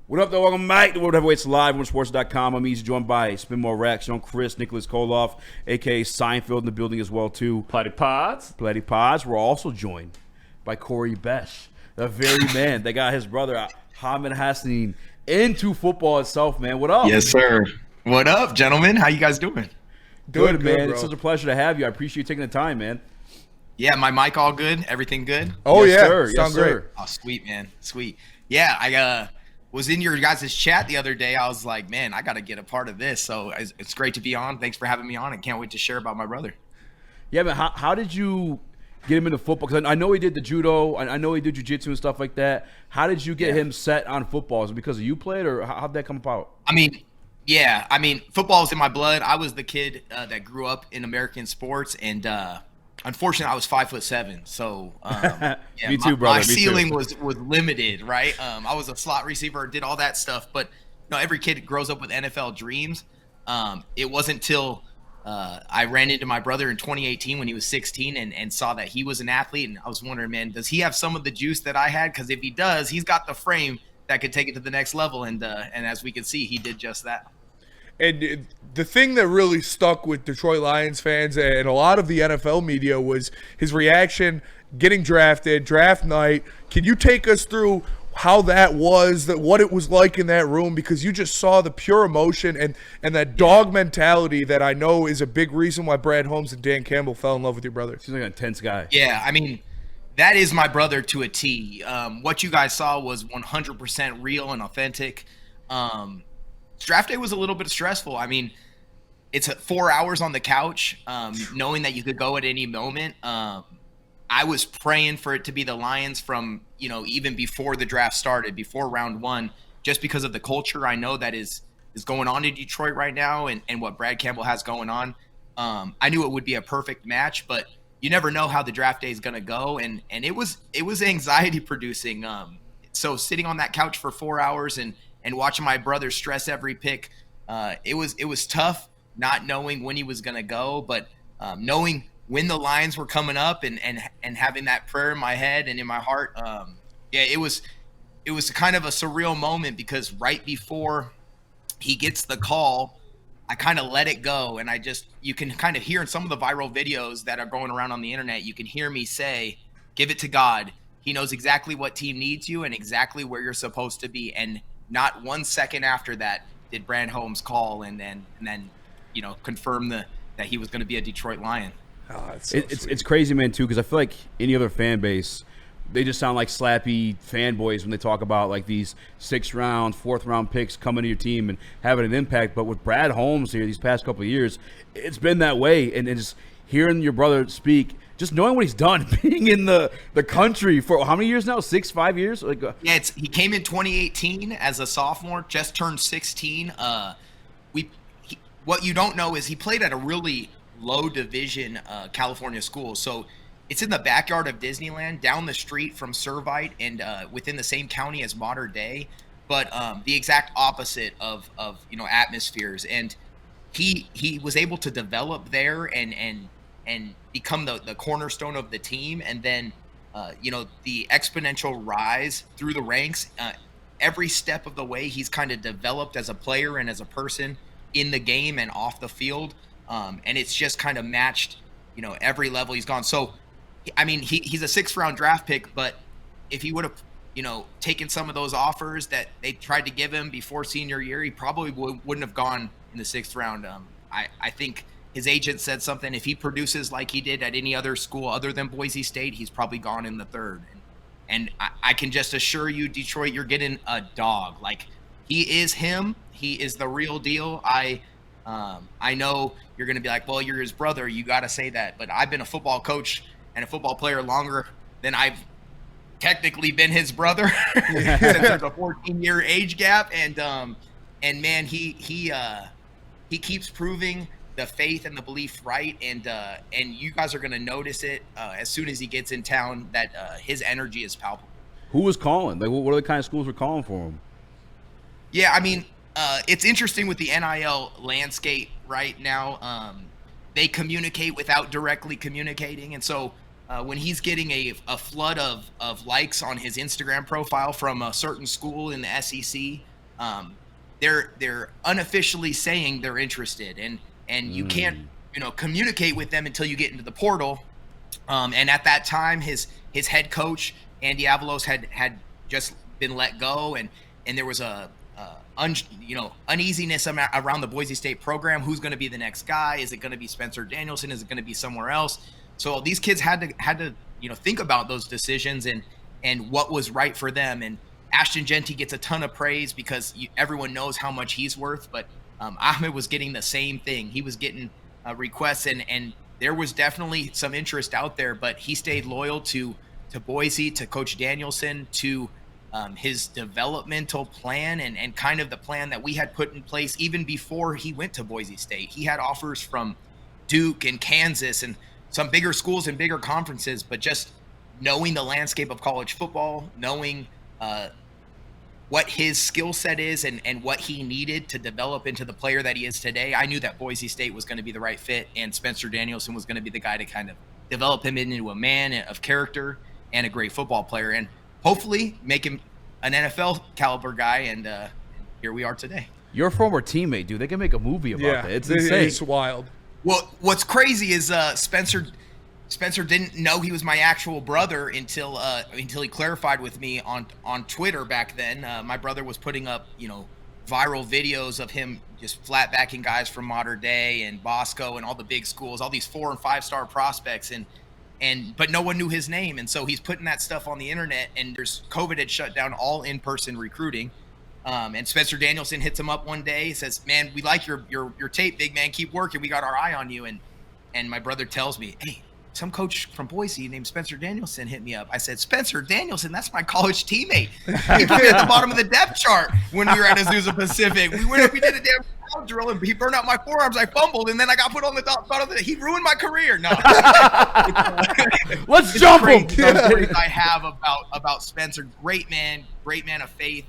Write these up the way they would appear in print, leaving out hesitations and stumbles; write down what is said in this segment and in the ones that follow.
What up, though? Welcome back to World Heavyweights Live on Sports.com. I'm easy joined by Spin More Rex, young Chris, Nicholas Koloff, a.k.a. Seinfeld in the building as well, too. Platy Pods. We're also joined by Corey Besh, the very man that got his brother, Ahmed Hassanein, into football itself, man. What up? Yes, sir. What up, gentlemen? How you guys doing? Good, man. bro. It's such a pleasure to have you. I appreciate you taking the time, man. Yeah, my mic all good? Everything good? Oh, Yes, yeah. sir. Sound Yes, great. sir. Oh, sweet, man. Sweet. Yeah, I was in your guys' chat the other day. I was like, man, I got to get a part of this. So it's great to be on. Thanks for having me on. I can't wait to share about my brother. Yeah, man. How did you get him into football? Because I know he did the judo. I know he did jiu-jitsu and stuff like that. How did you get him set on football? Is it because you played, or how'd that come about? Football is in my blood. I was the kid that grew up in American sports, and unfortunately, I was 5'7". So Me too, brother. My Me too. ceiling was limited, right? I was a slot receiver, did all that stuff, but every kid grows up with NFL dreams. It wasn't until I ran into my brother in 2018 when he was 16 and saw that he was an athlete, and I was wondering, man, does he have some of the juice that I had? Because if he does, he's got the frame that could take it to the next level, and as we can see, he did just that. And the thing that really stuck with Detroit Lions fans and a lot of the NFL media was his reaction getting drafted, draft night. Can you take us through how that was, what it was like in that room? Because you just saw the pure emotion and that dog mentality that I know is a big reason why Brad Holmes and Dan Campbell fell in love with your brother. Seems like an intense guy. Yeah, I mean, that is my brother to a T. What you guys saw was 100% real and authentic. Draft day was a little bit stressful. I mean, it's 4 hours on the couch, knowing that you could go at any moment. I was praying for it to be the Lions from, even before the draft started, before round one, just because of the culture I know that is going on in Detroit right now and what Brad Campbell has going on. I knew it would be a perfect match, but you never know how the draft day is going to go. And it was anxiety producing. So sitting on that couch for 4 hours and watching my brother stress every pick, it was tough not knowing when he was going to go, but knowing when the lines were coming up and having that prayer in my head and in my heart. It was kind of a surreal moment because right before he gets the call, I kind of let it go. And you can kind of hear in some of the viral videos that are going around on the internet, you can hear me say, give it to God. He knows exactly what team needs you and exactly where you're supposed to be. And not 1 second after that did Brad Holmes call and then confirm that he was going to be a Detroit Lion. Oh, It's crazy, man, too, because I feel like any other fan base, they just sound like slappy fanboys when they talk about like these 6th round, 4th round picks coming to your team and having an impact. But with Brad Holmes here these past couple of years, it's been that way. And just hearing your brother speak, just knowing what he's done, being in the country for how many years now? 5 years? He came in 2018 as a sophomore, just turned 16. What you don't know is he played at a really low division California school. So it's in the backyard of Disneyland, down the street from Servite and within the same county as Mater Dei, but the exact opposite of atmospheres. And he was able to develop there and become the cornerstone of the team. And then, the exponential rise through the ranks, every step of the way, he's kind of developed as a player and as a person in the game and off the field. And it's just kind of matched, every level he's gone. So, I mean, he's a 6th round draft pick, but if he would have, taken some of those offers that they tried to give him before senior year, he probably wouldn't have gone in the 6th round. I think his agent said something. If he produces like he did at any other school other than Boise State, he's probably gone in the 3rd. And I can just assure you, Detroit, you're getting a dog. Like, he is him. He is the real deal. I know you're going to be like, well, you're his brother. You got to say that. But I've been a football coach and a football player longer than I've technically been his brother since there's a 14-year age gap. And man, he keeps proving the faith and the belief right, and you guys are going to notice it as soon as he gets in town that his energy is palpable. Who was calling? Like, what are the kind of schools were calling for him? Yeah, I mean, it's interesting with the NIL landscape right now. They communicate without directly communicating, and so when he's getting a flood of likes on his Instagram profile from a certain school in the SEC, they're unofficially saying they're interested, and you can't communicate with them until you get into the portal. And at that time, his head coach Andy Avalos had just been let go, and there was a uneasiness around the Boise State program. Who's going to be the next guy? Is it going to be Spencer Danielson? Is it going to be somewhere else? So these kids had to think about those decisions and what was right for them. And Ashton Genty gets a ton of praise because everyone knows how much he's worth, but Ahmed was getting the same thing. He was getting requests, and there was definitely some interest out there, but he stayed loyal to Boise, to Coach Danielson, to his developmental plan and kind of the plan that we had put in place even before he went to Boise State. He had offers from Duke and Kansas and some bigger schools and bigger conferences, but just knowing the landscape of college football, knowing what his skill set is and what he needed to develop into the player that he is today, I knew that Boise State was going to be the right fit, and Spencer Danielson was going to be the guy to kind of develop him into a man of character and a great football player, and hopefully make him an NFL caliber guy. And here we are today. Your former teammate, dude. They can make a movie about that. It's insane. It's wild. Well, what's crazy is Spencer didn't know he was my actual brother until he clarified with me on Twitter back then. My brother was putting up, viral videos of him just flat backing guys from Modern Day and Bosco and all the big schools, all these 4- and 5-star prospects, but no one knew his name. And so he's putting that stuff on the internet, and COVID had shut down all in-person recruiting. And Spencer Danielson hits him up one day, says, "Man, we like your tape, big man. Keep working. We got our eye on you." And my brother tells me, "Hey, some coach from Boise named Spencer Danielson hit me up." I said, "Spencer Danielson? That's my college teammate. He put me at the bottom of the depth chart when we were at Azusa Pacific. We went up, we did a damn ground drill, and he burned out my forearms. I fumbled, and then I got put on the bottom of the. He ruined my career." No, Let's jump him. Stories I have about Spencer. Great man of faith,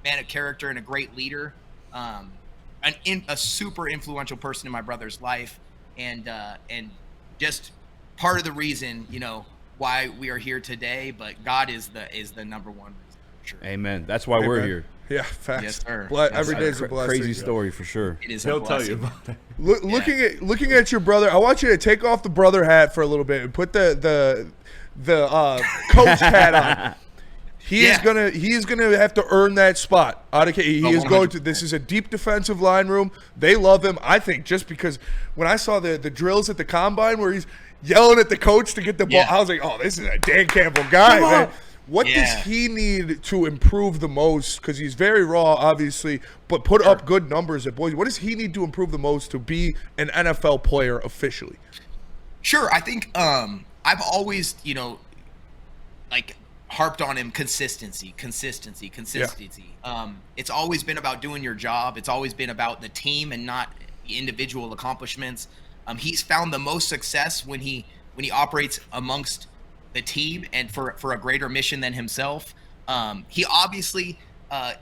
man of character, and a great leader. A super influential person in my brother's life, and just part of the reason, why we are here today. But God is the number one reason, for sure. Amen. That's why we're here. Yeah, facts. Yes, sir. Every day is a blessing. Crazy story for sure. It is. He'll tell you about that. Looking at your brother, I want you to take off the brother hat for a little bit and put the coach hat on. He is gonna have to earn that spot. He is going to. This is a deep defensive line room. They love him. I think just because when I saw the drills at the combine where he's yelling at the coach to get the ball, I was like, "Oh, this is a Dan Campbell guy, man." What does he need to improve the most? Because he's very raw, obviously, but put up good numbers at Boise. What does he need to improve the most to be an NFL player officially? Sure, I think I've always, harped on him consistency. It's always been about doing your job. It's always been about the team and not individual accomplishments. He's found the most success when he operates amongst the team and for a greater mission than himself. He obviously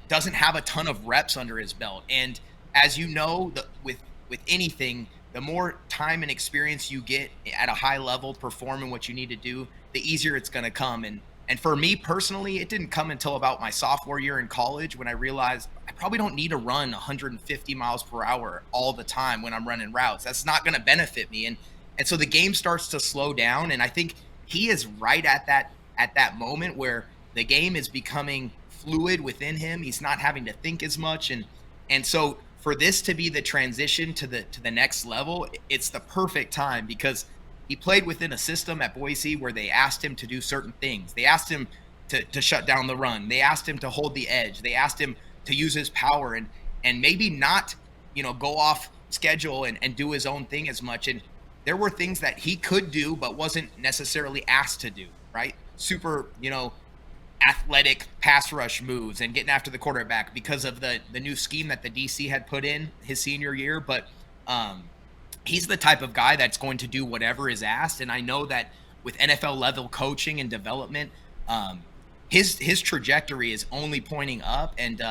doesn't have a ton of reps under his belt, and as you know, with anything, the more time and experience you get at a high level performing what you need to do, the easier it's going to come. And for me personally, it didn't come until about my sophomore year in college when I realized I probably don't need to run 150 miles per hour all the time when I'm running routes. That's not going to benefit me. And so the game starts to slow down. And I think he is right at that moment where the game is becoming fluid within him. He's not having to think as much. And so for this to be the transition to the next level, it's the perfect time because he played within a system at Boise where they asked him to do certain things. They asked him to shut down the run. They asked him to hold the edge. They asked him to use his power and maybe not, go off schedule and do his own thing as much. And there were things that he could do but wasn't necessarily asked to do, right? Super, athletic pass rush moves and getting after the quarterback because of the new scheme that the DC had put in his senior year. But he's the type of guy that's going to do whatever is asked. And I know that with NFL level coaching and development, his trajectory is only pointing up, and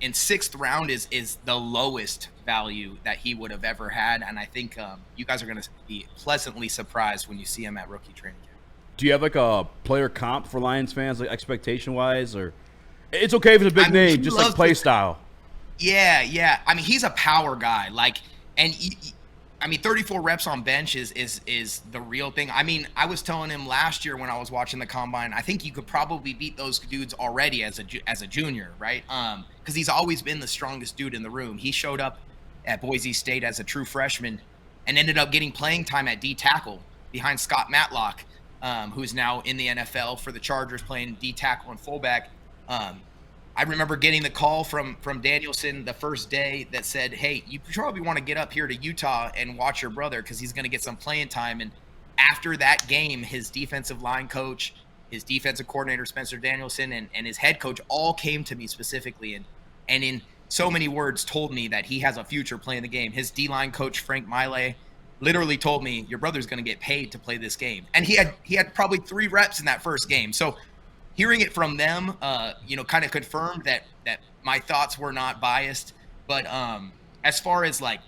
in sixth round is the lowest value that he would have ever had. And I think you guys are going to be pleasantly surprised when you see him at rookie training camp. Do you have like a player comp for Lions fans, like expectation wise, or It's okay if it's a big name, he just like loves play to- style. Yeah. I mean, he's a power guy. And 34 reps on bench is the real thing. I mean, I was telling him last year when I was watching the combine, I think you could probably beat those dudes already as a junior, right? Because he's always been the strongest dude in the room. He showed up at Boise State as a true freshman and ended up getting playing time at D tackle behind Scott Matlock, who's now in the NFL for the Chargers playing D tackle and fullback. I remember getting the call from Danielson the first day that said, hey, you probably want to get up here to Utah and watch your brother because he's going to get some playing time. And after that game, his defensive line coach, his defensive coordinator, Spencer Danielson, and his head coach all came to me specifically and in so many words told me that he has a future playing the game. His D-line coach, Frank Miley, literally told me, your brother's going to get paid to play this game. And he had probably 3 reps in that first game. So hearing it from them, kind of confirmed that my thoughts were not biased. But as far as like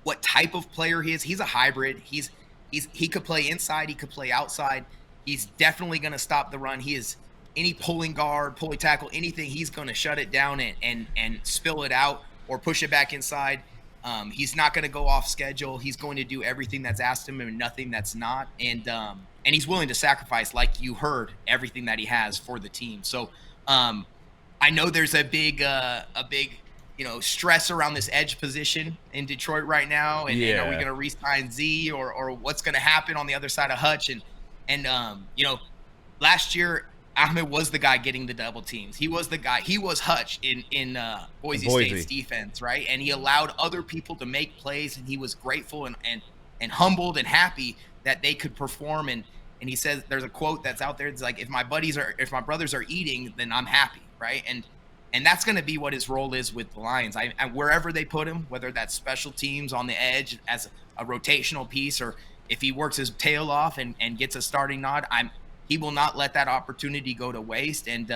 what type of player he is, he's a hybrid. He could play inside, he could play outside. He's definitely going to stop the run. He is any pulling guard, pulling tackle, anything. He's going to shut it down and spill it out or push it back inside. He's not going to go off schedule. He's going to do everything that's asked him and nothing that's not. And he's willing to sacrifice, like you heard, everything that he has for the team. So I know there's a big stress around this edge position in Detroit right now. And are we going to re-sign Z or what's going to happen on the other side of Hutch? And last year Ahmed was the guy getting the double teams. He was the guy. He was Hutch in Boise State's defense, right? And he allowed other people to make plays, and he was grateful and humbled and happy that they could perform. And he says, there's a quote that's out there. It's like, if my brothers are eating, then I'm happy, right? And that's going to be what his role is with the Lions. And wherever they put him, whether that's special teams on the edge as a rotational piece, or if he works his tail off and gets a starting nod, he will not let that opportunity go to waste. And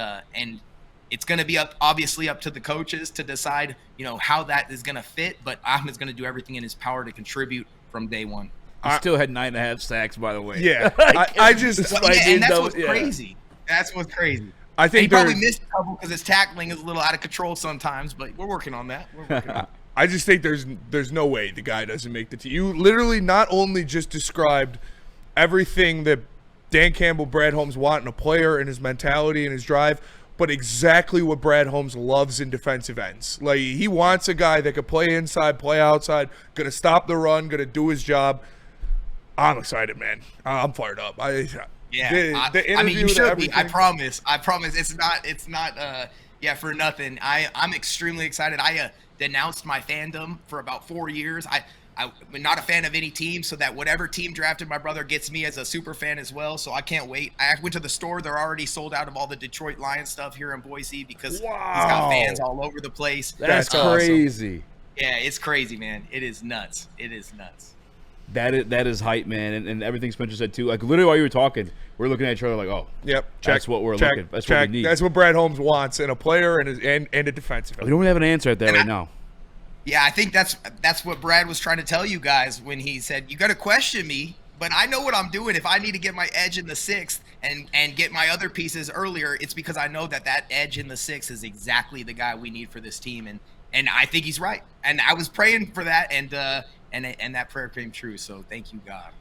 it's going to be obviously up to the coaches to decide, how that is going to fit. But Ahmed's going to do everything in his power to contribute from day one. He still had 9.5 sacks, by the way. Yeah, and that's what's crazy. That's what's crazy. I think he probably missed a couple because his tackling is a little out of control sometimes, but we're working on that. I just think there's no way the guy doesn't make the team. You literally not only just described everything that Dan Campbell, Brad Holmes want in a player and his mentality and his drive, but exactly what Brad Holmes loves in defensive ends. Like, he wants a guy that could play inside, play outside, going to stop the run, going to do his job. I'm excited, man. I'm fired up. You should be. I promise. It's not for nothing. I'm extremely excited. I denounced my fandom for about 4 years. I'm not a fan of any team, so that whatever team drafted my brother gets me as a super fan as well. So I can't wait. I went to the store. They're already sold out of all the Detroit Lions stuff here in Boise because he's got fans all over the place. That's crazy. Awesome. Yeah, it's crazy, man. It is nuts. That is hype, man, and everything Spencer said too. Like, literally while you were talking, we're looking at each other like, oh, yep, that's what we're looking. That's what we need. That's what Brad Holmes wants in a player and a defensive. We don't have an answer at that right now. Yeah, I think that's what Brad was trying to tell you guys when he said, you got to question me, but I know what I'm doing. If I need to get my edge in the 6th and get my other pieces earlier, it's because I know that edge in the 6th is exactly the guy we need for this team. And I think he's right. And I was praying for that, and that prayer came true. So thank you, God.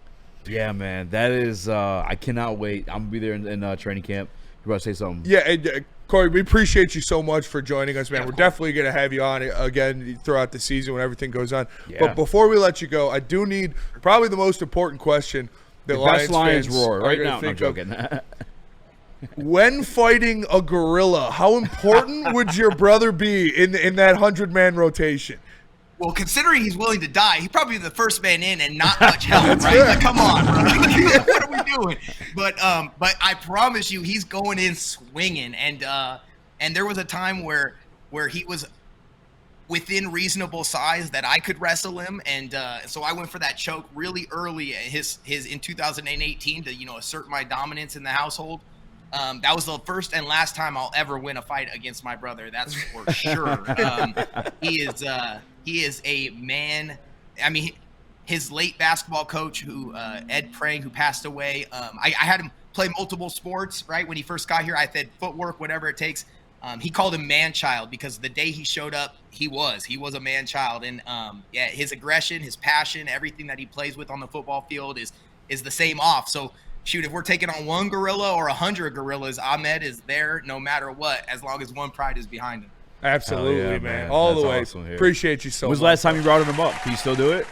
Yeah, man. That is I cannot wait. I'm going to be there in training camp. You're about to say something. Yeah, and, Corey, we appreciate you so much for joining us, man. We're definitely going to have you on again throughout the season when everything goes on. Yeah. But before we let you go, I do need probably the most important question that Lions fans roar right now. No, I'm joking. When fighting a gorilla, how important would your brother be in that 100-man rotation? Well, considering he's willing to die, he'd probably be the first man in and not much help, right? Like, come on, bro. What are we doing? But I promise you, he's going in swinging. And there was a time where he was within reasonable size that I could wrestle him, and so I went for that choke really early his in 2018 to assert my dominance in the household. That was the first and last time I'll ever win a fight against my brother. That's for sure. He is a man. I mean, his late basketball coach, who Ed Prang, who passed away. I had him play multiple sports, right? When he first got here, I said footwork, whatever it takes. he called him man-child because the day he showed up, he was a man-child. And yeah, his aggression, his passion, everything that he plays with on the football field is the same off. So shoot, if we're taking on one gorilla or 100 gorillas, Ahmed is there no matter what, as long as one pride is behind him. Absolutely, yeah, man. All That's the way. awesome here. Appreciate you so much. When was the last time you brought him up? Can you still do it?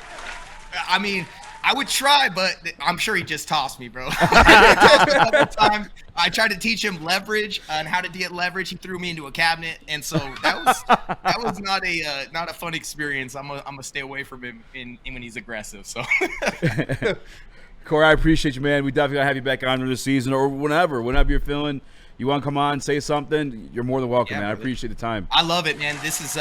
I mean, I would try, but I'm sure he just tossed me, bro. I tried to teach him leverage and how to get leverage. He threw me into a cabinet, and so that was not a fun experience. I'm gonna stay away from him when he's aggressive. So, Corey, I appreciate you, man. We definitely gotta have you back on this season or whenever you're feeling you want to come on, say something. You're more than welcome, man. I appreciate the time. I love it, man. This is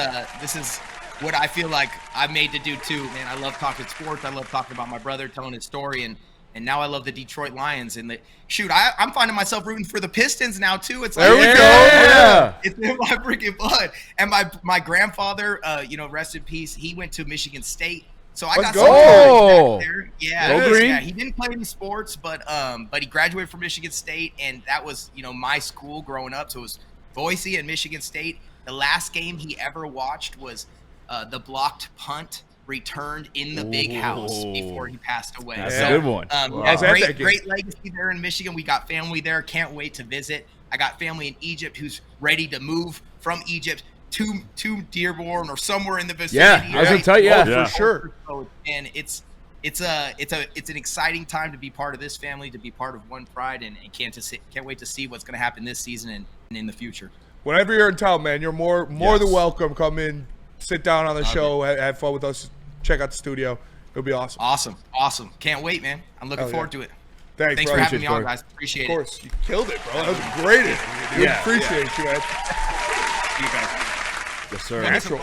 what I feel like I'm made to do too, man. I love talking sports. I love talking about my brother, telling his story, and now I love the Detroit Lions. And I'm finding myself rooting for the Pistons now too. It's like, there we go. Yeah. It's in my freaking blood. And my grandfather, rest in peace. He went to Michigan State, so I got some back there. Yeah, he didn't play any sports, but he graduated from Michigan State, and that was my school growing up. So it was Boise and Michigan State. The last game he ever watched was the blocked punt returned in the big house before he passed away. That's a good one. Great legacy there in Michigan. We got family there. Can't wait to visit. I got family in Egypt who's ready to move from Egypt to Dearborn or somewhere in the vicinity. Yeah, I was gonna tell you, for sure. And it's an exciting time to be part of this family, to be part of One Pride, and can't wait to see what's going to happen this season and in the future. Whenever you're in town, man, you're more than welcome. Come in, sit down on the show, have fun with us, check out the studio. It'll be awesome. Awesome. Can't wait, man. I'm looking forward to it. Thanks for having me on, guys. Appreciate it. Of course, you killed it, bro. That was a great interview, dude. Appreciate you, man. You guys. Yes, sir. Natural.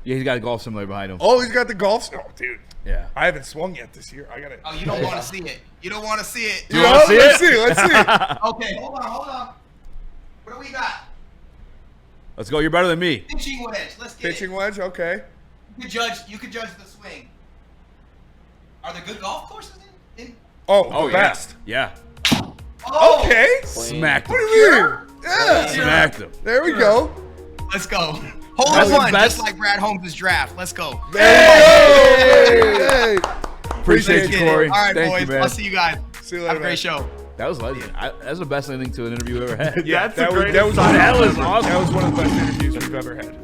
Yeah, he's got a golf simulator behind him. Oh, he's got the golf. Oh, dude. Yeah. I haven't swung yet this year. I got it. Oh, you don't want to see it. You don't want to see it. You want to see it? Let's see. Okay, hold on. What do we got? Let's go. You're better than me. Pitching wedge. Let's get Pitching wedge. Okay. You could judge the swing. Are there good golf courses in? Oh, the best. Yeah. Oh, Okay. Smacked him. What do you mean? Yeah. Smacked him. There we go. Let's go. Hole in one, just like Brad Holmes' draft. Let's go. Hey. Appreciate you, Corey. All right, Thank boys. you, man. I'll see you guys. See you later, Have a great man. show. That was legend. That's the best ending to an interview we've ever had. Yeah, That's the greatest That was awesome. That was one of the best interviews we've ever had.